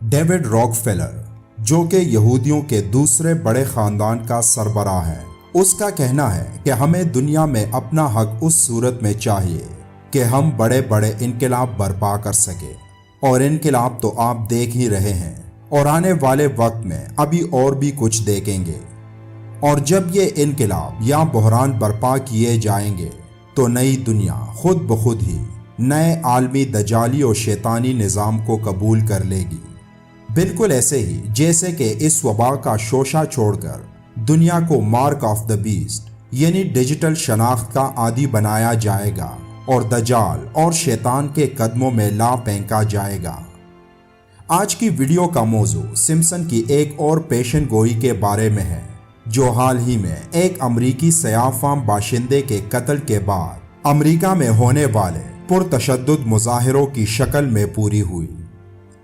David Rockefeller, जो कि यहूदियों के दूसरे बड़े खानदान का सरबराह है, उसका कहना है कि हमें दुनिया में अपना हक उस सूरत में चाहिए कि हम बड़े बड़े इनकलाब बर्पा कर सके। और इनकलाब तो आप देख ही रहे हैं और आने वाले वक्त में अभी और भी कुछ देखेंगे। और जब ये इनकलाब या बहरान बर्पा किए जाएंगे तो नई दुनिया खुद ब खुद ही नए आलमी दजाली और शैतानी निज़ाम को कबूल कर लेगी। बिल्कुल ऐसे ही जैसे कि इस वबा का शोशा छोड़कर दुनिया को मार्क ऑफ द बीस्ट यानी डिजिटल शनाख्त का आदी बनाया जाएगा और दजाल और शैतान के कदमों में ला फेंका जाएगा। आज की वीडियो का मौजू सिम्पसन की एक और पेशन गोई के बारे में है, जो हाल ही में एक अमरीकी सयाफाम बाशिंदे के कत्ल के बाद अमरीका में होने वाले पुरतशद्दुद मुजाहिरों की शक्ल में पूरी हुई।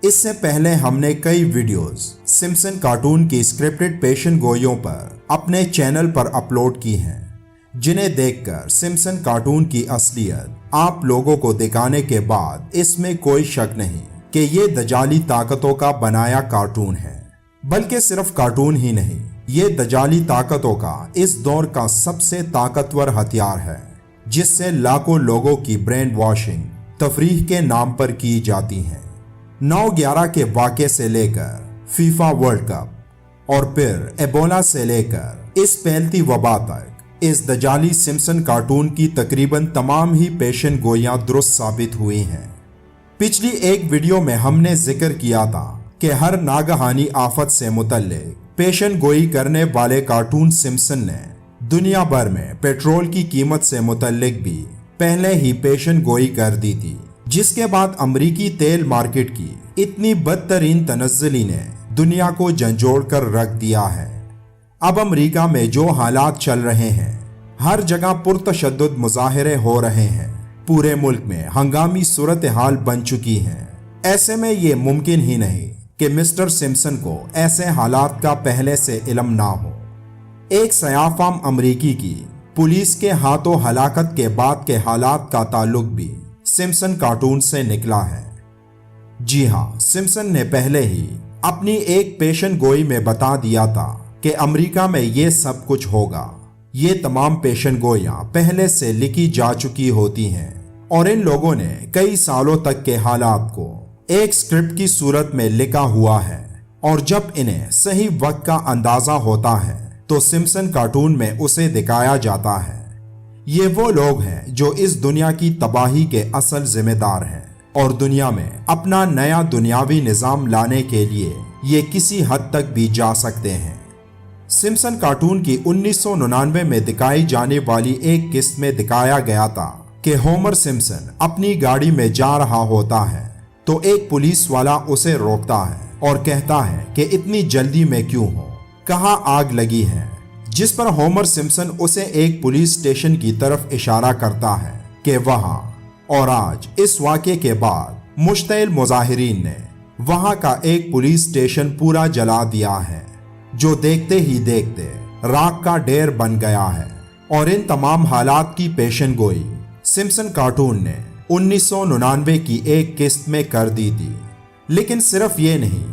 इससे पहले हमने कई वीडियोस सिम्पसन कार्टून की स्क्रिप्टेड पेशन गोइयों पर अपने चैनल पर अपलोड की हैं, जिन्हें देखकर सिम्पसन कार्टून की असलियत आप लोगों को दिखाने के बाद इसमें कोई शक नहीं कि ये दजाली ताकतों का बनाया कार्टून है। बल्कि सिर्फ कार्टून ही नहीं, ये दजाली ताकतों का इस दौर का सबसे ताकतवर हथियार है, जिससे लाखों लोगों की ब्रेन वॉशिंग तफरीह के नाम पर की जाती है। 9/11 के वाक़े से लेकर फीफा वर्ल्ड कप और फिर एबोला से लेकर इस फैलती वबा तक इस दजाली सिम्पसन कार्टून की तकरीबन तमाम ही पेशन गोइयां दुरुस्त साबित हुई हैं। पिछली एक वीडियो में हमने जिक्र किया था कि हर नागहानी आफत से मुतल्लिक पेशन गोई करने वाले कार्टून सिम्पसन ने दुनिया भर में पेट्रोल की कीमत से मुतल्लिक भी पहले ही पेशन गोई कर दी थी, जिसके बाद अमरीकी तेल मार्केट की इतनी बदतरीन तनज़्ज़ुली ने दुनिया को झंझोड़ कर रख दिया है। अब अमरीका में जो हालात चल रहे हैं, हर जगह पुरतशद्दुद मुजाहिरे हो रहे हैं, पूरे मुल्क में हंगामी सूरत हाल बन चुकी है। ऐसे में ये मुमकिन ही नहीं कि मिस्टर सिम्पसन को ऐसे हालात का पहले से इल्म ना हो। एक सयाफाम अमरीकी की पुलिस के हाथों हलाकत के बाद के हालात का ताल्लुक भी सिम्पसन कार्टून से निकला है। जी हाँ, सिम्पसन ने पहले ही अपनी एक पेशन गोई में बता दिया था कि अमेरिका में ये सब कुछ होगा। ये तमाम पेशन गोइयां पहले से लिखी जा चुकी होती हैं और इन लोगों ने कई सालों तक के हालात को एक स्क्रिप्ट की सूरत में लिखा हुआ है, और जब इन्हें सही वक्त का अंदाजा होता है तो सिम्पसन कार्टून में उसे दिखाया जाता है। ये वो लोग हैं जो इस दुनिया की तबाही के असल जिम्मेदार हैं और दुनिया में अपना नया दुनियावी निज़ाम लाने के लिए ये किसी हद तक भी जा सकते हैं। सिम्पसन कार्टून की 1999 में दिखाई जाने वाली एक किस्त में दिखाया गया था कि होमर सिम्पसन अपनी गाड़ी में जा रहा होता है तो एक पुलिस वाला उसे रोकता है और कहता है कि इतनी जल्दी में क्यों हो, कहाँ आग लगी है, जिस पर होमर सिम्पसन उसे एक पुलिस स्टेशन की तरफ इशारा करता है कि वहां, और आज इस वाक़े के बाद मुश्तइल मुजाहिरीन ने वहां का एक पुलिस स्टेशन पूरा जला दिया है, जो देखते ही देखते राख का ढेर बन गया है। और इन तमाम हालात की पेशन गोई सिम्पसन कार्टून ने 1999 की एक किस्त में कर दी थी। लेकिन सिर्फ ये नहीं,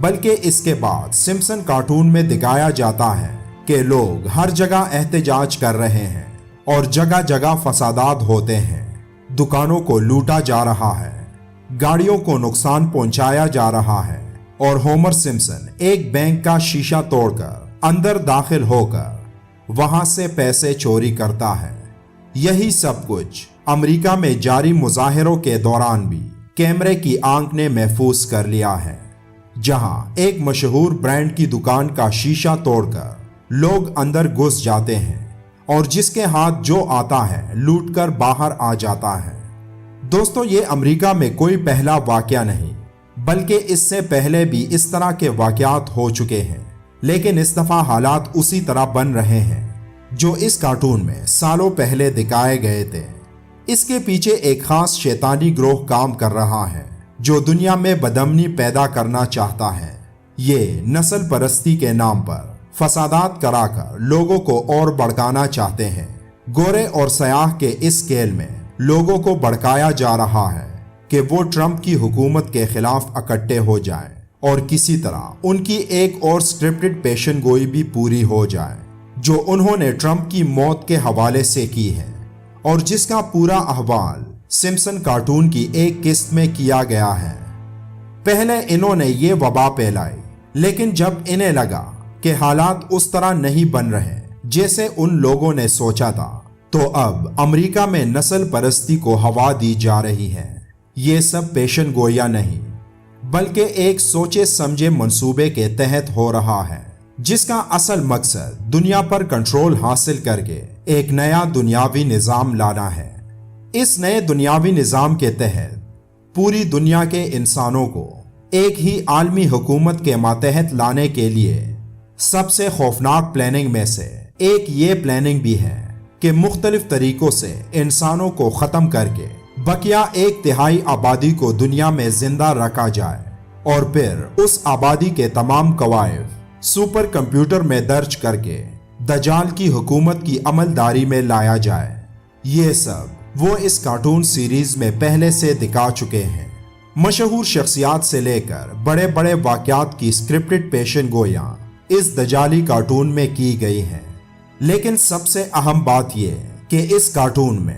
बल्कि इसके बाद सिम्पसन कार्टून में दिखाया जाता है कि लोग हर जगह एहतजाज कर रहे हैं और जगह जगह फसादात होते हैं, दुकानों को लूटा जा रहा है, गाड़ियों को नुकसान पहुंचाया जा रहा है, और होमर सिम्पसन एक बैंक का शीशा तोड़कर अंदर दाखिल होकर वहां से पैसे चोरी करता है। यही सब कुछ अमेरिका में जारी मुजाहिरों के दौरान भी कैमरे की आंख ने महफूज कर लिया है, जहां एक मशहूर ब्रांड की दुकान का शीशा तोड़कर लोग अंदर घुस जाते हैं और जिसके हाथ जो आता है लूटकर बाहर आ जाता है। दोस्तों, ये अमेरिका में कोई पहला वाकया नहीं, बल्कि इससे पहले भी इस तरह के वाकयात हो चुके हैं, लेकिन इस दफा हालात उसी तरह बन रहे हैं जो इस कार्टून में सालों पहले दिखाए गए थे। इसके पीछे एक खास शैतानी ग्रोह काम कर रहा है जो दुनिया में बदअमनी पैदा करना चाहता है। ये नस्ल परस्ती के नाम पर फसादात कराकर लोगों को और भड़काना चाहते हैं। गोरे और सयाह के इस खेल में लोगों को भड़काया जा रहा है कि वो ट्रंप की हुकूमत के खिलाफ इकट्ठे हो जाएं اور کسی طرح ان کی ایک اور سکرپٹڈ پیشن گوئی بھی پوری ہو جائے جو انہوں نے ٹرمپ کی موت کے حوالے سے کی ہے اور جس کا پورا احوال سمپسن کارٹون کی ایک قسط میں کیا گیا ہے۔ پہلے انہوں نے یہ وبا پھیلائی، لیکن جب انہیں لگا کہ حالات اس طرح نہیں بن رہے جیسے ان لوگوں نے سوچا تھا، تو اب امریکہ میں نسل پرستی کو ہوا دی جا رہی ہے۔ یہ سب پیشن گوئیاں نہیں بلکہ ایک سوچے سمجھے منصوبے کے تحت ہو رہا ہے، جس کا اصل مقصد دنیا پر کنٹرول حاصل کر کے ایک نیا دنیاوی نظام لانا ہے۔ اس نئے دنیاوی نظام کے تحت پوری دنیا کے انسانوں کو ایک ہی عالمی حکومت کے ماتحت لانے کے لیے سب سے خوفناک پلاننگ میں سے ایک یہ پلاننگ بھی ہے کہ مختلف طریقوں سے انسانوں کو ختم کر کے بقیہ 1/3 آبادی کو دنیا میں زندہ رکھا جائے اور پھر اس آبادی کے تمام قوائف سپر کمپیوٹر میں درج کر کے دجال کی حکومت کی عملداری میں لایا جائے۔ یہ سب وہ اس کارٹون سیریز میں پہلے سے دکھا چکے ہیں۔ مشہور شخصیات سے لے کر بڑے بڑے واقعات کی سکرپٹڈ پیشن گوئیاں اس دجالی کارٹون میں کی گئی ہیں، لیکن سب سے اہم بات یہ کہ اس کارٹون میں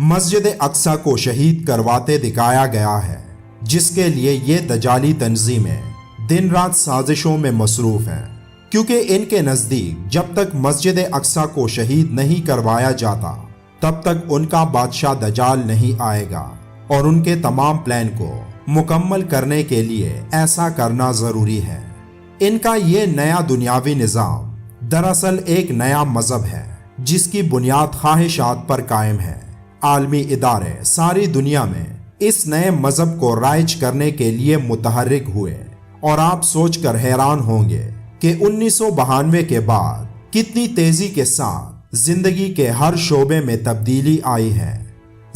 مسجد اقصی کو شہید کرواتے دکھایا گیا ہے، جس کے لیے یہ دجالی تنظیمیں دن رات سازشوں میں مصروف ہیں، کیونکہ ان کے نزدیک جب تک مسجد اقصی کو شہید نہیں کروایا جاتا تب تک ان کا بادشاہ دجال نہیں آئے گا، اور ان کے تمام پلان کو مکمل کرنے کے لیے ایسا کرنا ضروری ہے۔ ان کا یہ نیا دنیاوی نظام دراصل ایک نیا مذہب ہے جس کی بنیاد خواہشات پر قائم ہے۔ عالمی ادارے ساری دنیا میں اس نئے مذہب کو رائج کرنے کے لیے متحرک ہوئے، اور آپ سوچ کر حیران ہوں گے کہ 1992 کے بعد کتنی تیزی کے ساتھ زندگی کے ہر شعبے میں تبدیلی آئی ہے۔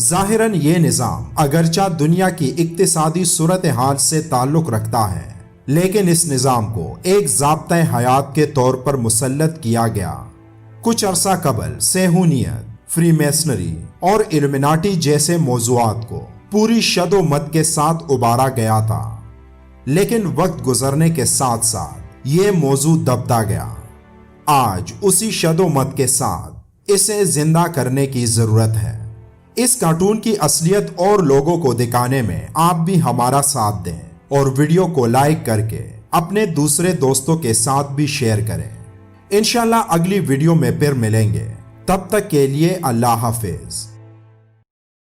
ظاہراً یہ نظام اگرچہ دنیا کی اقتصادی صورتحال سے تعلق رکھتا ہے، لیکن اس نظام کو ایک ضابطۂ حیات کے طور پر مسلط کیا گیا۔ کچھ عرصہ قبل صہیونیت، فری میسنری اور الومناٹی جیسے موضوعات کو پوری شد و مت کے ساتھ ابھارا گیا تھا، لیکن وقت گزرنے کے ساتھ ساتھ یہ موضوع دبتا گیا۔ آج اسی شد و مت کے ساتھ اسے زندہ کرنے کی ضرورت ہے۔ اس کارٹون کی اصلیت اور لوگوں کو دکھانے میں آپ بھی ہمارا ساتھ دیں اور ویڈیو کو لائک کر کے اپنے دوسرے دوستوں کے ساتھ بھی شیئر کریں۔ انشاءاللہ اگلی ویڈیو میں پھر ملیں گے، تب تک کے لیے اللہ حافظ۔